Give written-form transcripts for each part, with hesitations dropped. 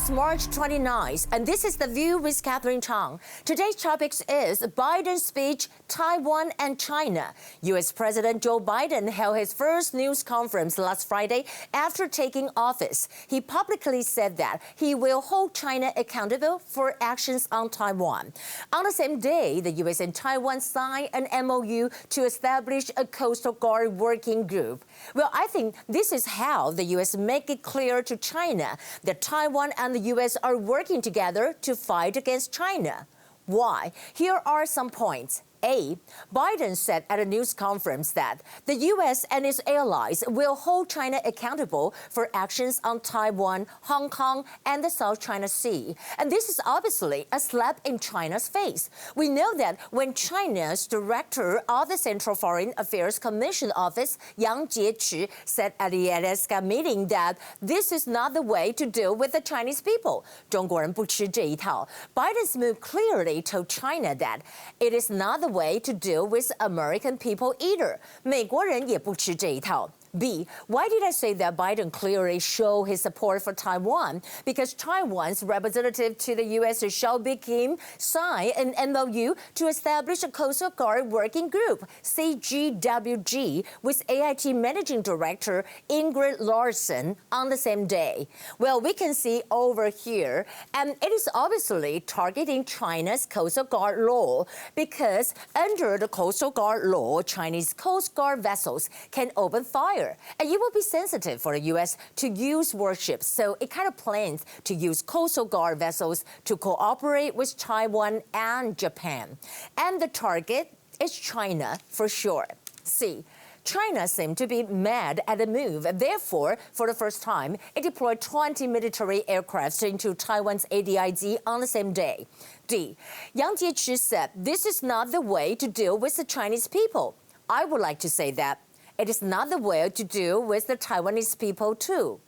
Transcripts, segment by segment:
is March 29th, and this is The View with Catherine Chang. Today's topic is Biden's speech, Taiwan and China. U.S. President Joe Biden held his first news conference last Friday after taking office. He publicly said that he will hold China accountable for actions on Taiwan. On the same day, the U.S. and Taiwan signed an MOU to establish a Coastal Guard working group. Well, I think this is how the U.S. make it clear to China that Taiwan and the U.S. are working together to fight against China. Why? Here are some points. A. Biden said at a news conference that the U.S. and its allies will hold China accountable for actions on Taiwan, Hong Kong, and the South China Sea. And this is obviously a slap in China's face. We know that when China's director of the Central Foreign Affairs Commission Office, Yang Jiechi, said at the Alaska meeting that this is not the way to deal with the Chinese people. 中国人不吃这一套. Biden's move clearly told China that it is not the way to deal with American people either. 美国人也不吃这一套. B. Why did I say that Biden clearly showed his support for Taiwan? Because Taiwan's representative to the U.S. Xiaobei Kim signed an MOU to establish a Coastal Guard Working Group, CGWG, with AIT Managing Director Ingrid Larson on the same day. Well, we can see over here, and it is obviously targeting China's Coastal Guard law because under the Coastal Guard law, Chinese Coast Guard vessels can open fire. And it will be sensitive for the U.S. to use warships, so it kind of plans to use Coastal Guard vessels to cooperate with Taiwan and Japan. And the target is China for sure. C. China seemed to be mad at the move. Therefore, for the first time, it deployed 20 military aircrafts into Taiwan's ADIZ on the same day. D. Yang Jiechi said this is not the way to deal with the Chinese people. I would like to say that it is not the way to deal with the Taiwanese people, too.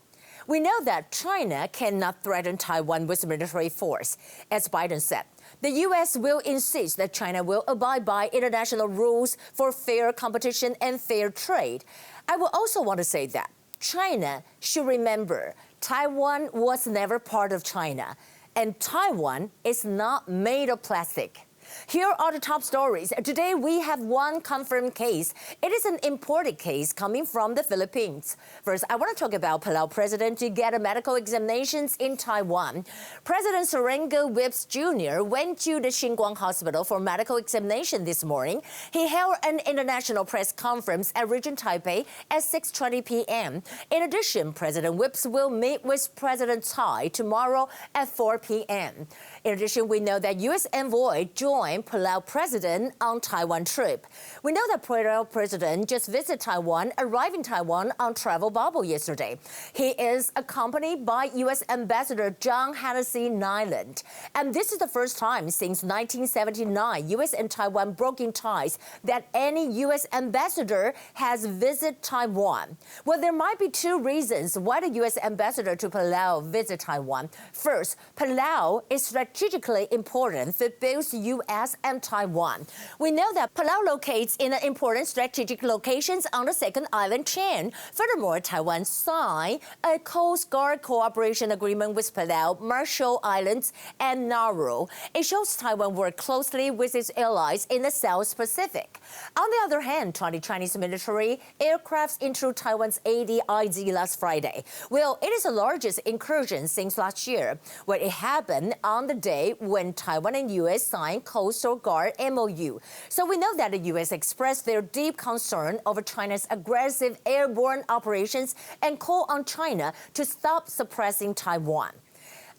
We know that China cannot threaten Taiwan with military force. As Biden said, the U.S. will insist that China will abide by international rules for fair competition and fair trade. I will also want to say that China should remember Taiwan was never part of China, and Taiwan is not made of plastic. Here are the top stories. Today, we have one confirmed case. It is an imported case coming from the Philippines. First, I want to talk about Palau President to get a medical examinations in Taiwan. President Serengo Whips Jr. went to the Xinguang Hospital for medical examination this morning. He held an international press conference at Region Taipei at 6:20 p.m. In addition, President Whips will meet with President Tsai tomorrow at 4 p.m. In addition, we know that U.S. envoy joined Palau President on Taiwan trip. We know that Palau President just visited Taiwan, arrived in Taiwan on travel bubble yesterday. He is accompanied by U.S. Ambassador John Hennessy Nyland. And this is the first time since 1979 U.S. and Taiwan broken ties that any U.S. ambassador has visited Taiwan. Well, there might be two reasons why the U.S. ambassador to Palau visit Taiwan. First, Palau is strategically important for both U.S. and Taiwan. We know that Palau locates in an important strategic locations on the second island chain. Furthermore, Taiwan signed a Coast Guard cooperation agreement with Palau, Marshall Islands, and Nauru. It shows Taiwan work closely with its allies in the South Pacific. On the other hand, 20 Chinese military aircrafts into Taiwan's ADIZ last Friday. Well, it is the largest incursion since last year, where it happened on the day when Taiwan and U.S. signed Coastal Guard MOU. So we know that the U.S. expressed their deep concern over China's aggressive airborne operations and call on China to stop suppressing Taiwan.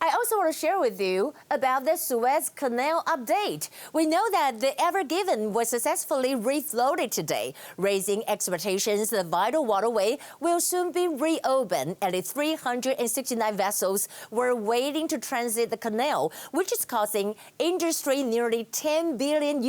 I also want to share with you about the Suez Canal update. We know that the Ever Given was successfully refloated today, raising expectations the vital waterway will soon be reopened, and the 369 vessels were waiting to transit the canal, which is costing industry nearly $10 billion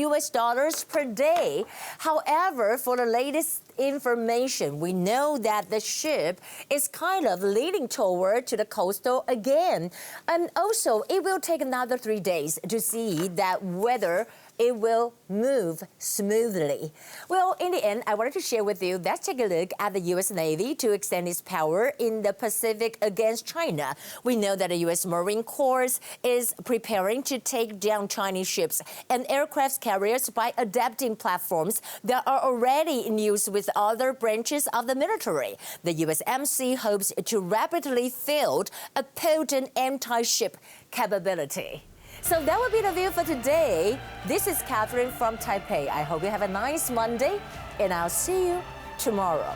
per day. However, for the latest information, we know that the ship is kind of leading toward to the coastal again. And also, it will take another 3 days to see that whether it will move smoothly. Well, in the end, I wanted to share with you, let's take a look at the U.S. Navy to extend its power in the Pacific against China. We know that the U.S. Marine Corps is preparing to take down Chinese ships and aircraft carriers by adapting platforms that are already in use with other branches of the military. The USMC hopes to rapidly field a potent anti-ship capability. So that would be the view for today. This is Catherine from Taipei. I hope you have a nice Monday, and I'll see you tomorrow.